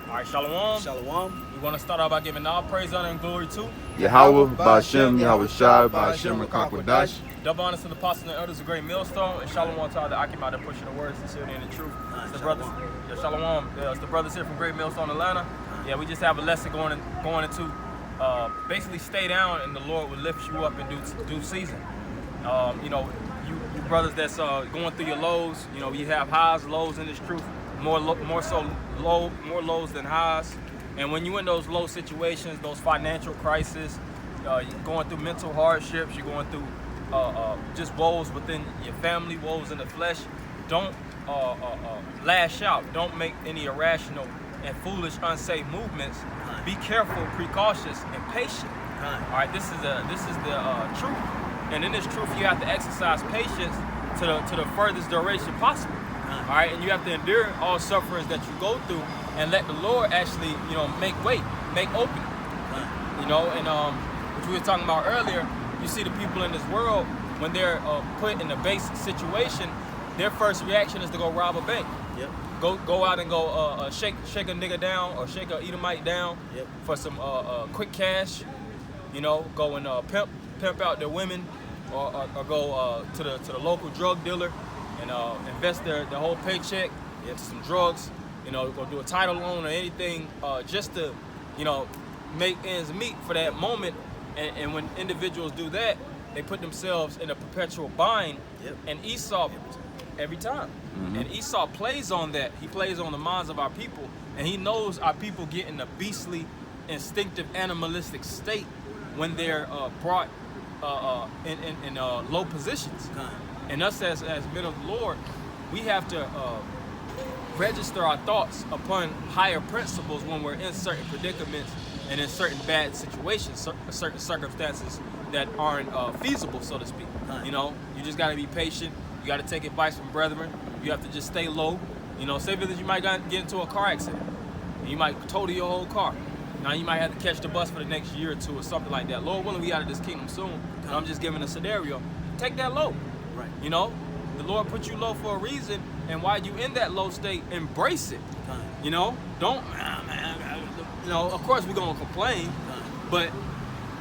All right, Shalom. Shalom. We want to start out by giving all praise, honor, and glory to Yahweh, Ba'ashem, Yahweh Shai, Ba'ashem, Rakakwadash. double honors to the apostles and elders of Great Millstone, and Shalom to all the Akim out there pushing the words, sincerity, and the truth. It's the brothers. Yeah, Shalom. Yeah, it's the brothers here from Great Millstone, Atlanta. Yeah, we just have a lesson going into basically stay down, and the Lord will lift you up in due season. You know, you brothers that's going through your lows. You know, you have highs, lows in this truth. More lows than highs. And when you're in those low situations, those financial crises, you're going through mental hardships, you're going through just woes within your family, woes in the flesh, don't lash out. Don't make any irrational and foolish, unsafe movements. Be careful, precautious, and patient. All right, this is the truth. And in this truth, you have to exercise patience to the furthest duration possible. All right, and you have to endure all sufferings that you go through, and let the Lord actually, you know, make open. You know, and what we were talking about earlier, you see the people in this world when they're put in a base situation, their first reaction is to go rob a bank. Yep. Go out and go shake a nigga down or shake a Edomite down for some quick cash. You know, go and pimp out their women, or go to the local drug dealer and invest their whole paycheck into some drugs. You know, go do a title loan or anything just to, you know, make ends meet for that moment. And when individuals do that, they put themselves in a perpetual bind. And Esau, every time. And Esau plays on that. He plays on the minds of our people, and he knows our people get in a beastly, instinctive, animalistic state when they're brought in low positions. And us as men of the Lord, we have to register our thoughts upon higher principles when we're in certain predicaments and in certain bad situations, certain circumstances that aren't feasible, so to speak. You know, you just got to be patient. You got to take advice from brethren. You have to just stay low. You know, say that you might get into a car accident, and you might total your whole car. Now you might have to catch the bus for the next year or two or something like that. Lord willing, we out of this kingdom soon. And I'm just giving a scenario. Take that low. Right. You know, the Lord put you low for a reason, and while you in that low state, embrace it. You know, don't, you know, of course we're gonna complain, but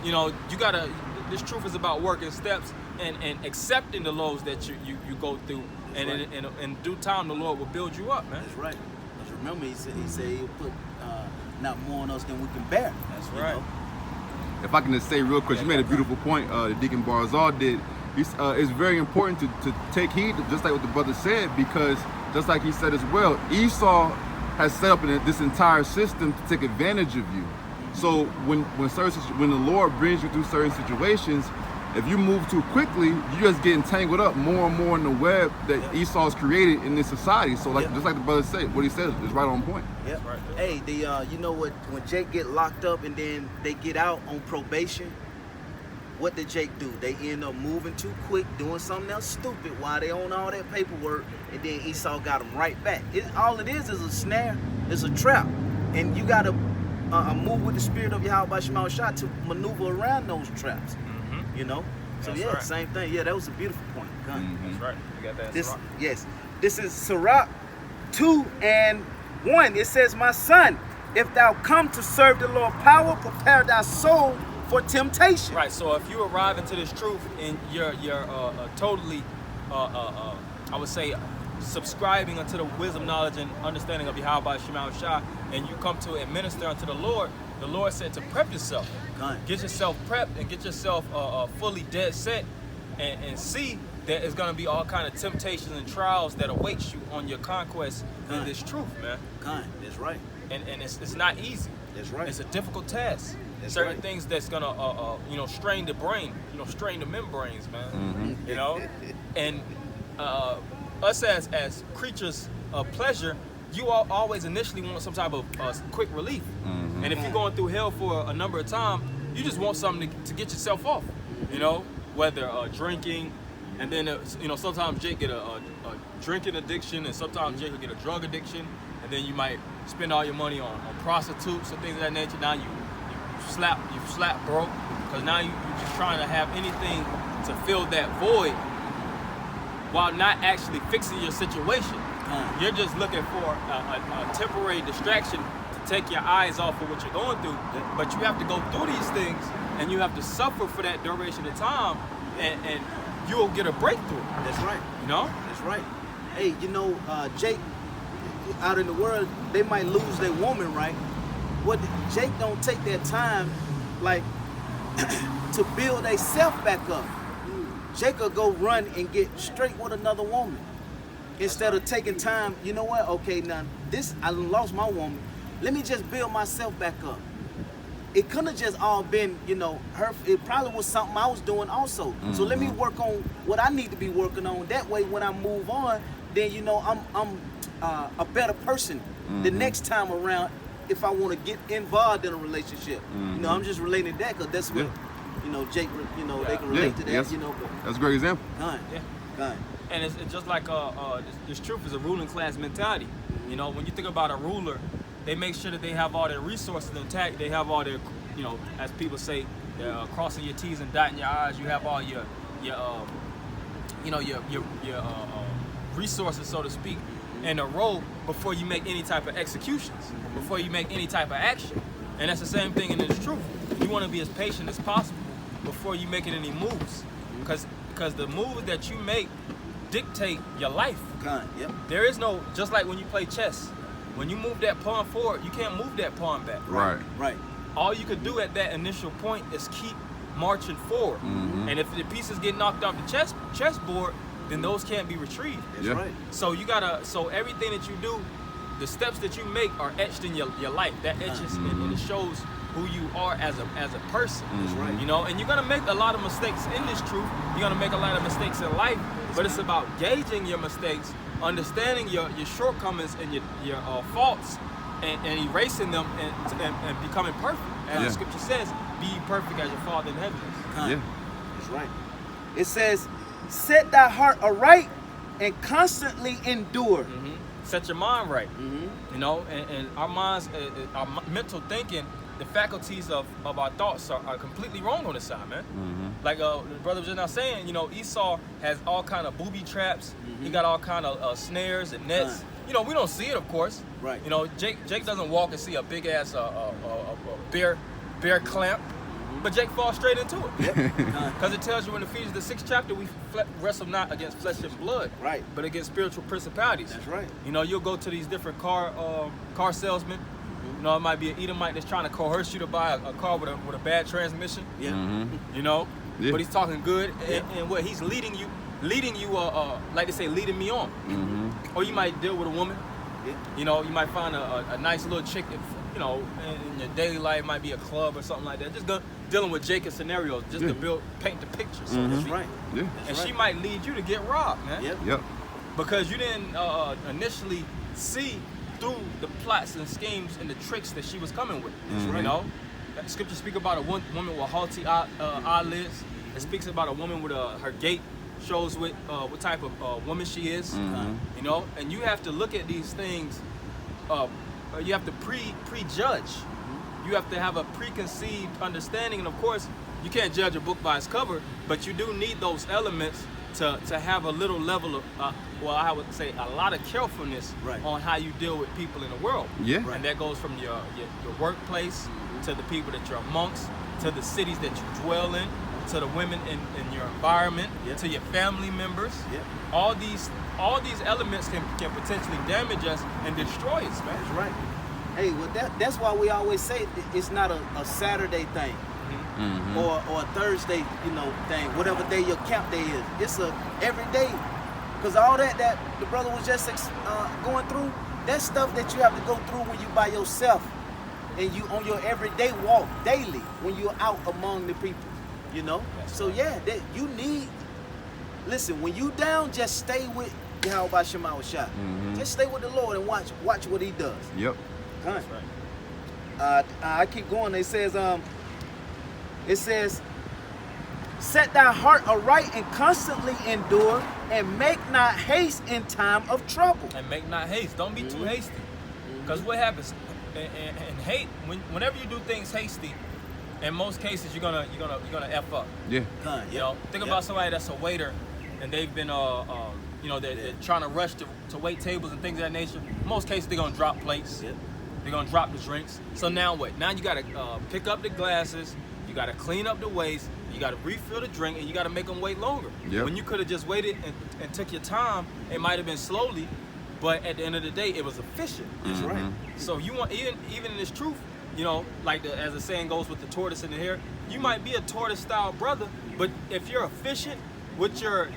you know, you gotta, this truth is about working steps and accepting the lows that you go through, and in due time the Lord will build you up, man. That's right. Because remember, he said he'll put not more on us than we can bear. That's right. Know? If I can just say real quick, you made a beautiful point, the Deacon Barzal did. It's very important to take heed, just like what the brother said, because just like he said as well, Esau has set up this entire system to take advantage of you. So when the Lord brings you through certain situations, if you move too quickly, you just get entangled up more and more in the web that Esau's created in this society. So just like the brother said, what he said is right on point. Yep. Right. Hey, you know what? When Jake get locked up and then they get out on probation, what did Jake do? They end up moving too quick, doing something else stupid while they own all that paperwork, and then Esau got them right back. All it is a snare, it's a trap, and you got to move with the spirit of Yahweh Shema Shah to maneuver around those traps. You know? So That's yeah, right. Same thing. Yeah, that was a beautiful point. That's right. You got that. This, Sirach. yes, this is Sirach 2:1. It says, "My son, if thou come to serve the Lord power, prepare thy soul for temptation." Right. So if you arrive into this truth and you're totally, I would say, subscribing unto the wisdom, knowledge, and understanding of Yahweh Shema Shah, and you come to administer unto the Lord said to prep yourself. Get yourself prepped and get yourself fully dead set, and see that it's going to be all kind of temptations and trials that await you on your conquest in this truth, man. That's right. And it's not easy. That's right. It's a difficult task. That's Certain right. things that's gonna strain the brain, strain the membranes, man. You know, and us as creatures of pleasure, you always initially want some type of quick relief. And if you're going through hell for a number of times, you just want something to get yourself off. You know, whether drinking, and then sometimes Jake get a drinking addiction, and sometimes Jake will get a drug addiction, and then you might spend all your money on prostitutes and things of that nature. Now you slap broke, because now you're just trying to have anything to fill that void while not actually fixing your situation. You're just looking for a temporary distraction to take your eyes off of what you're going through. But you have to go through these things, and you have to suffer for that duration of time, and you'll get a breakthrough. That's right. You know? That's right. Hey, you know, Jake, out in the world, they might lose their woman, right? What Jake don't take that time, like, to build a self back up. Jake will go run and get straight with another woman. Instead of taking time, you know what? Okay, now I lost my woman. Let me just build myself back up. It couldn't have just all been, you know, her. It probably was something I was doing also. So let me work on what I need to be working on. That way, when I move on, then you know I'm a better person the next time around. If I want to get involved in a relationship, you know, I'm just relating to that because that's what, you know, Jake, you know, they can relate to that. Yes. You know, but That's a great example. Yeah. And it's just like this truth is a ruling class mentality. You know, when you think about a ruler, they make sure that they have all their resources intact. They have all their, you know, as people say, crossing your T's and dotting your I's. You have all your resources, so to speak, in a row before you make any type of executions, before you make any type of action. And that's the same thing in this truth. You want to be as patient as possible before you making any moves, because the moves that you make dictate your life. Yep. There is no, just like when you play chess, when you move that pawn forward, you can't move that pawn back. Right. All you could do at that initial point is keep marching forward. And if the pieces get knocked off the chessboard, then those can't be retrieved. That's right. So so everything that you do, the steps that you make are etched in your life. That etches and it shows who you are as a person. That's right. You know, and you're gonna make a lot of mistakes in this truth. You're gonna make a lot of mistakes in life, but it's about gauging your mistakes, understanding your shortcomings and your faults, and erasing them and becoming perfect. As the scripture says, be ye perfect as your Father in heaven is. Yeah. That's right. It says, set thy heart aright and constantly endure. Set your mind right. You know, and our minds, our mental thinking, the faculties of our thoughts are completely wrong on this side, man. Like the brother was just now saying, you know, Esau has all kind of booby traps. He got all kind of snares and nets. You know, we don't see it, of course. Right. You know, Jake doesn't walk and see a big ass bear clamp, but Jake falls straight into it. Because it tells you in Ephesians the 6th chapter, we wrestle not against flesh and blood, Right. but against spiritual principalities. That's right. You know, you'll go to these different car salesmen. You know, it might be an Edomite that's trying to coerce you to buy a car with a bad transmission. Yeah. You know, Yeah. but he's talking good, and what he's leading you, like they say, leading me on. Or you might deal with a woman. Yeah. You know, you might find a nice little chick. You know, in your daily life, might be a club or something like that. Just dealing with Jacob scenarios, just to paint the picture. So to That's speak. right. Yeah. And she might lead you to get robbed, man. Yep. Because you didn't initially see through the plots and schemes and the tricks that she was coming with. You know, scripture speak about a woman with haughty eyelids. It speaks about a woman with her gait shows what type of woman she is. You know, and you have to look at these things. You have to prejudge. You have to have a preconceived understanding, and of course, you can't judge a book by its cover. But you do need those elements to have a little level of, I would say, a lot of carefulness on how you deal with people in the world. Yeah. And that goes from your workplace to the people that you're amongst, to the cities that you dwell in, to the women in your environment, to your family members. All these elements can potentially damage us and destroy us, man. That's right. Hey, well, that's why we always say it's not a Saturday thing or a Thursday, you know, thing. Whatever day your camp day is, it's a every day. Because all that the brother was just going through, that's stuff that you have to go through when you by yourself and you on your everyday walk daily when you're out among the people, you know. So yeah, that you need. Listen, when you down, just stay with Yahweh Shema Shah. Just stay with the Lord and watch what He does. Yep. That's right. I keep going. It says, set thy heart aright and constantly endure, and make not haste in time of trouble. And make not haste. Don't be too hasty. Because what happens? And hate. Whenever you do things hasty, in most cases you're gonna f up. Yeah. You know, think about somebody that's a waiter, and they've been you know, they're trying to rush to wait tables and things of that nature. In most cases they're gonna drop plates. They're gonna drop the drinks. So now what? Now you gotta pick up the glasses. You gotta clean up the waste. You gotta refill the drink, and you gotta make them wait longer. Yep. When you could have just waited and took your time, it might have been slowly, but at the end of the day, it was efficient. That's right. So you want even in this truth, you know, like as the saying goes with the tortoise in the hare, you might be a tortoise style brother, but if you're efficient with your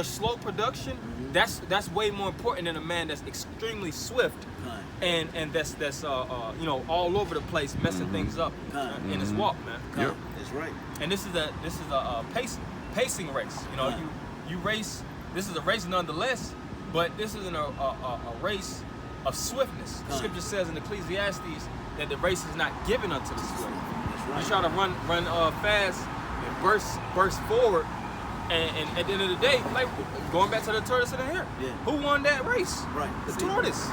slow production, that's way more important than a man that's extremely swift and that's you know, all over the place messing things up in his walk, man. Yep. That's right. And this is a pacing race. You know, you race. This is a race nonetheless, but this isn't a race of swiftness. The scripture says in Ecclesiastes that the race is not given unto the swift. You try to run fast and burst forward, and at the end of the day, like going back to the tortoise and the hare, who won that race? Right. The tortoise.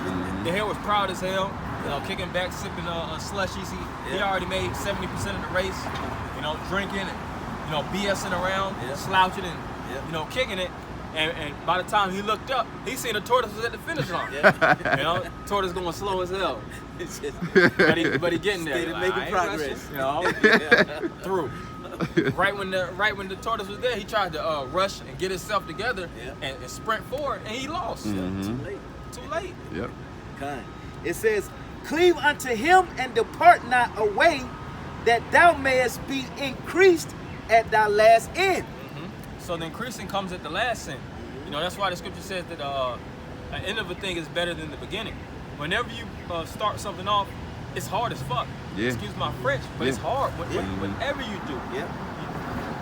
The hare was proud as hell, you know, kicking back, sipping slushies. He already made 70% of the race, you know, drinking and, you know, BSing around, slouching and, you know, kicking it. And by the time he looked up, he seen the tortoise was at the finish line. You know, tortoise going slow as hell. but he getting there. Still making progress. You know, through. Right when the tortoise was there, he tried to rush and get himself together and sprint forward, and he lost. Too late. Yep. Kind. It says, "Cleave unto him and depart not away, that thou mayest be increased at thy last end." So the increasing comes at the last end. You know, that's why the scripture says that the end of a thing is better than the beginning. Whenever you start something off, it's hard as fuck. Yeah. Excuse my French, but it's hard. Whatever you do.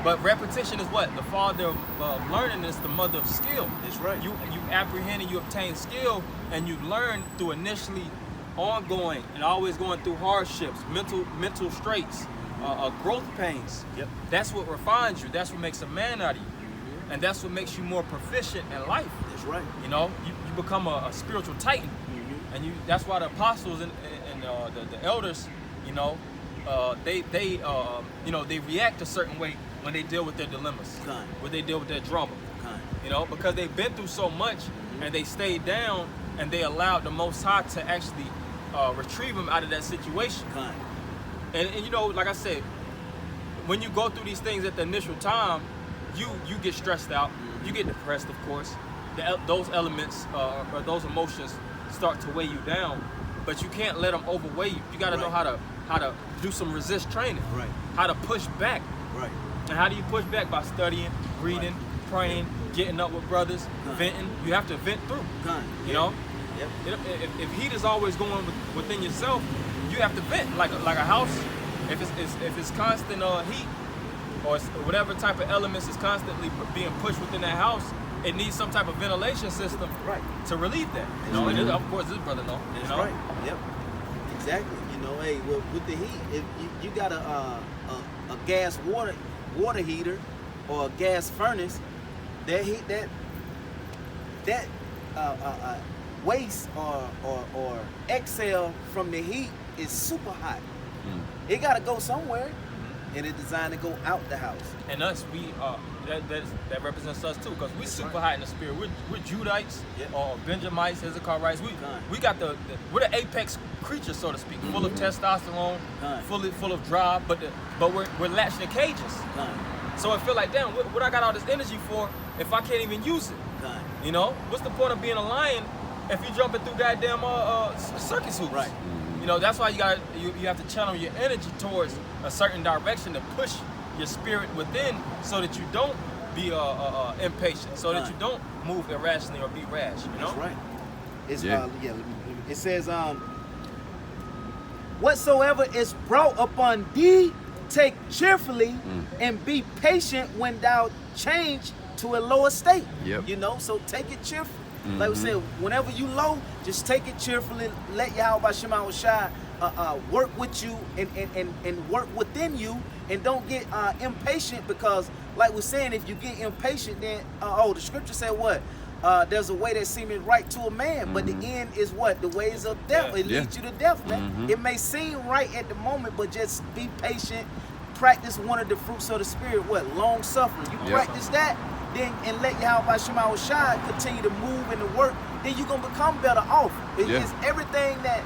But repetition is what? The father of learning is the mother of skill. That's right. You apprehend and you obtain skill, and you learn through initially ongoing and always going through hardships, mental straits, growth pains. That's what refines you. That's what makes a man out of you. And that's what makes you more proficient in life. That's right. You know, you become a spiritual titan. And that's why the apostles and the elders, you know, they you know, they react a certain way when they deal with their dilemmas, when they deal with their drama, you know, because they've been through so much and they stayed down and they allowed the Most High to actually retrieve them out of that situation. And you know, like I said, when you go through these things at the initial time, you get stressed out, you get depressed, of course. Those elements or those emotions start to weigh you down, but you can't let them overweigh you. You got to know how to do some resist training, how to push back. And how do you push back? By studying, reading, praying, getting up with brothers, venting. You have to vent through. You know, if heat is always going within yourself, you have to vent like a house. If it's constant heat or whatever type of elements is constantly being pushed within that house, it needs some type of ventilation system to relieve that. You know, and of course this brother knows. That's right. Yep. Exactly. You know, hey, with the heat, if you got a gas water heater or a gas furnace, that heat that waste or exhale from the heat is super hot. It got to go somewhere, and it's designed to go out the house. And us, that represents us too, because we super hot in the spirit. We're Judites or Benjamites, Hezekiahites. We got we're the apex creatures, so to speak, full of testosterone, full of drive, but we're latched in cages. So I feel like, damn, what I got all this energy for if I can't even use it? You know, what's the point of being a lion if you jumping through goddamn circus hoops? You know, that's why you have to channel your energy towards a certain direction to push your spirit within, so that you don't be impatient, so that you don't move irrationally or be rash. You know, that's right. It's it says, whatsoever is brought upon thee, take cheerfully, and be patient when thou change to a lower state. You know, so take it cheerfully. Like we said, whenever you low, just take it cheerfully. Let Yahweh Shema Shai work with you and work within you, and don't get impatient, because like we're saying, if you get impatient, then the scripture said what? There's a way that seemeth right to a man, but the end is what? The ways of death. It leads you to death, man. It may seem right at the moment, but just be patient. Practice one of the fruits of the spirit, what? Long suffering. You practice that, then and let Yahweh Shema Shai continue to move and to work, then you're gonna become better off. It's everything that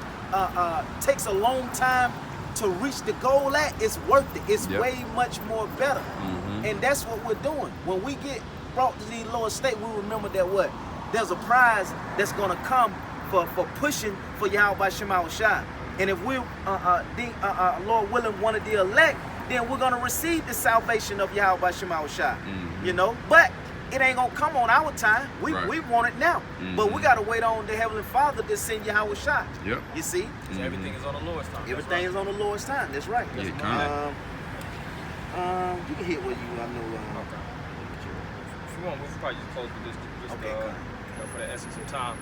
takes a long time to reach the goal at, it's worth it. It's way much more better. And that's what we're doing. When we get brought to the lower state, we remember that what? There's a prize that's gonna come for pushing for Yahweh Shema Shai. And if we're, Lord willing, one of the elect, then we're gonna receive the salvation of Yahweh Shema Shai. You know, but it ain't gonna come on our time. We want it now. But we gotta wait on the Heavenly Father to send Yahweh Shai. You see? So everything is on the Lord's time. Everything is on the Lord's time. That's right. Yeah, You can hit where you, I know. Okay. If you want, we can probably just close with this, for the essence of time.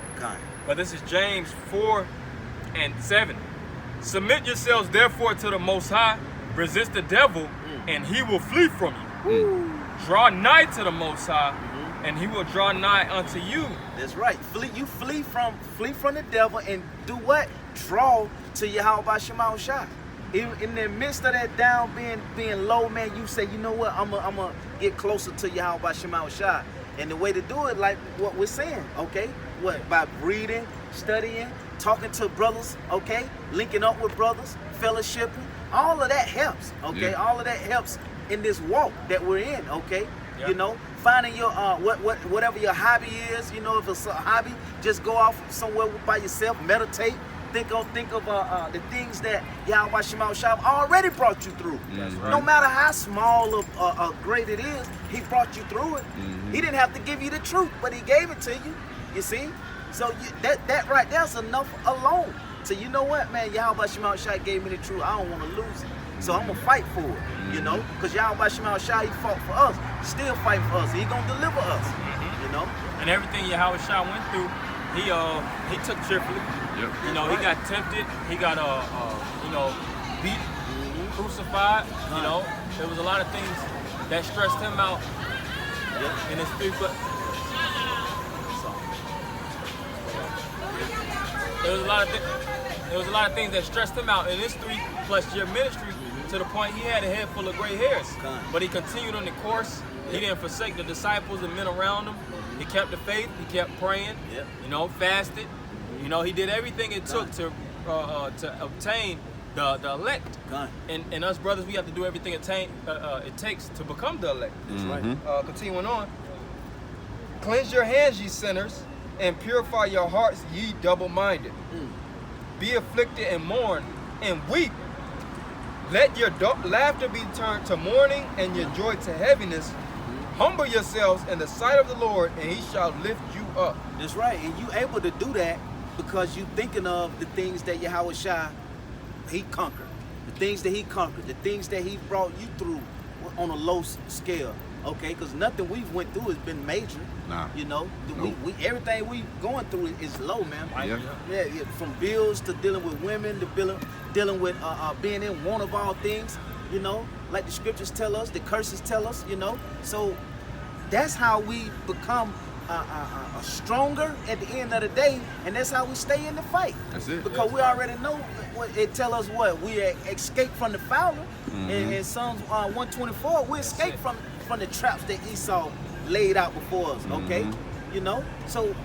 But this is James 4:7. Submit yourselves therefore to the Most High, resist the devil, and he will flee from you. Draw nigh to the Most High, and he will draw nigh unto you. That's right. Flee from the devil and do what? Draw to Yahweh Shema Shai. In the midst of that down, being low, man, you say, you know what? I'm gonna get closer to Yahweh Shema Shai. And the way to do it, like what we're saying, okay? What? By reading, studying, talking to brothers, okay? Linking up with brothers, fellowshipping. All of that helps, okay? All of that helps in this walk that we're in, okay? You know, finding your whatever your hobby is. You know, if it's a hobby, just go off somewhere by yourself, meditate. Think of the things that Yahweh Shema Shai already brought you through. No matter how small or great it is, he brought you through it. He didn't have to give you the truth, but he gave it to you. You see? So that right there's enough alone. So you know what, man? Yahweh Shema Shai gave me the truth. I don't want to lose it. So I'm gonna fight for it. You know? Because Yahweh Shema Shai, he fought for us. Still fight for us. He gonna deliver us. You know? And everything Yahweh Shai went through, he took cheerfully. You know, he got tempted. He got beat, crucified. You know, there was a lot of things that stressed him out in his 3 foot. There was a lot of things that stressed him out in his 3+ year ministry, to the point he had a head full of gray hairs. But he continued on the course. He didn't forsake the disciples and men around him. He kept the faith. He kept praying. You know, fasted. You know, he did everything it took to obtain the elect. And us brothers, we have to do everything it takes to become the elect. That's right. Continuing on. Cleanse your hands, ye sinners, and purify your hearts, ye double-minded. Be afflicted and mourn and weep. Let your laughter be turned to mourning and your joy to heaviness. Humble yourselves in the sight of the Lord, and he shall lift you up. That's right. And you able to do that because you thinking of the things that Yahweh Shai, he conquered. The things that he conquered. The things that he brought you through on a low scale. Okay? Because nothing we've went through has been major. You know? We everything we going through is low, man. Yeah, from bills to dealing with women to dealing with being in want of all things. You know? Like the scriptures tell us, the curses tell us, you know? So that's how we become stronger at the end of the day, and that's how we stay in the fight. That's it. Because we already know what it tell us. What we escape from the fowler. In Psalms 124, we escape from the traps that Esau laid out before us. Okay, you know. So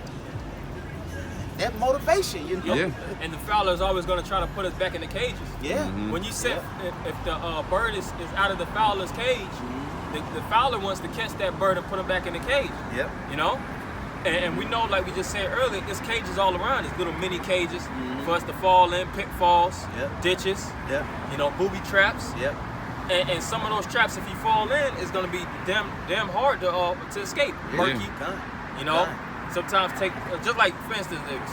that motivation, you know. And the fowler is always going to try to put us back in the cages. When you said if the bird is out of the fowler's cage, the fowler wants to catch that bird and put him back in the cage. You know? And we know, like we just said earlier, there's cages all around. There's little mini cages for us to fall in, pitfalls, ditches, you know, booby traps. And some of those traps, if you fall in, it's going to be damn hard to escape. Murky, you know? Sometimes take, just like, for instance, the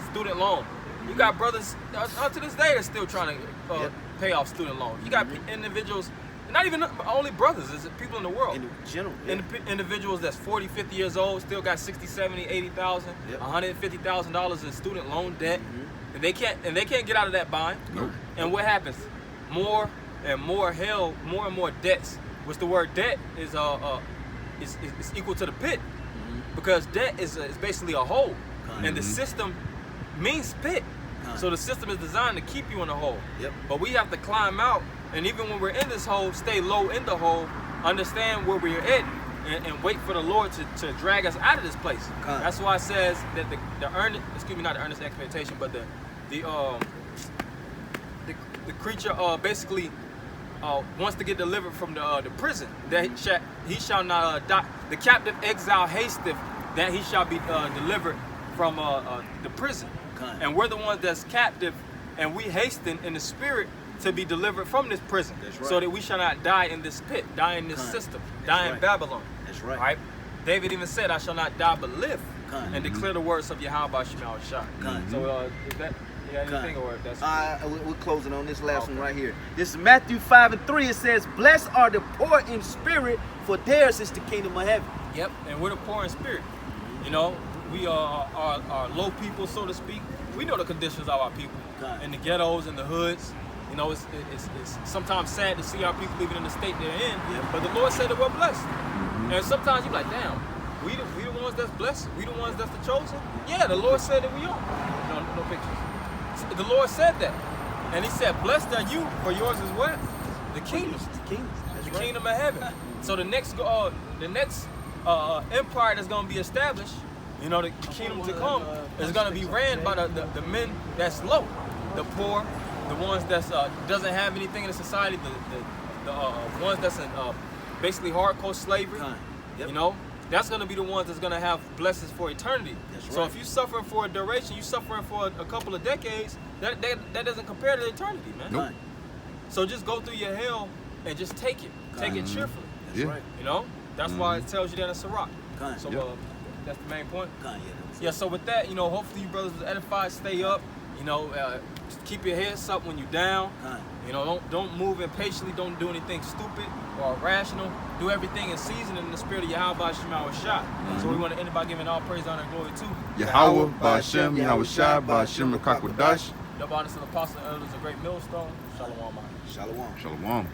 student loan. You got brothers, to this day, they're still trying to pay off student loans. You got individuals, not even only brothers, it's people in the world. In general. Individuals that's 40, 50 years old, still got 60, 70, 80,000, $150,000 in student loan debt. And they can't get out of that bind. And what happens? More and more hell, more and more debts. Which the word debt is equal to the pit. Because debt is basically a hole. And the system means pit. So the system is designed to keep you in a hole. But we have to climb out, and even when we're in this hole, stay low in the hole, understand where we're at, and wait for the Lord to drag us out of this place. That's why it says that not the earnest expectation, but the creature basically wants to get delivered from the prison, that he shall not die. The captive exile hasteth that he shall be delivered from the prison. And we're the ones that's captive, and we hasten in the spirit to be delivered from this prison, so that we shall not die in this pit, die in this system, die in Babylon. That's right. Right? David even said, I shall not die but live and declare the words of Yahweh Shema Shah. So is that anything, or that's we're closing on this last one right here. This is Matthew 5:3. It says, blessed are the poor in spirit, for theirs is the kingdom of heaven. Yep, and we're the poor in spirit. You know, we are low people, so to speak. We know the conditions of our people in the ghettos and the hoods. You know, it's sometimes sad to see our people living in the state they're in, but the Lord said that we're blessed. And sometimes you're like, damn, we the ones that's blessed? We the ones that's the chosen? Yeah, the Lord said that we are. No pictures. The Lord said that. And he said, blessed are you, for yours is what? The kingdom. The kingdom of heaven. So the next empire that's going to be established, you know, the kingdom to come is going to be ran by the men that's low, the poor, the ones that's doesn't have anything in the society, the ones that's in basically hardcore slavery. You know, that's going to be the ones that's going to have blessings for eternity. So if you're suffering for a duration, you're suffering for a couple of decades, that doesn't compare to eternity, man. Nope. So just go through your hell and just take it. Take it cheerfully. That's right. You know? That's why it tells you that it's a rock. So that's the main point. Yeah, so with that, you know, hopefully you brothers are edified, stay up. You know, just keep your heads up when you're down. You know, don't move impatiently, don't do anything stupid or irrational. Do everything in season in the spirit of Yahweh Shema Shah. So we want to end by giving all praise, honor, and glory to Yahweh, Ba'ashem, Yahweh Shai, Ba'ashem, Rakakwadash. the honest and apostle elders, a great millstone. Shalom. Shalom. Shalom.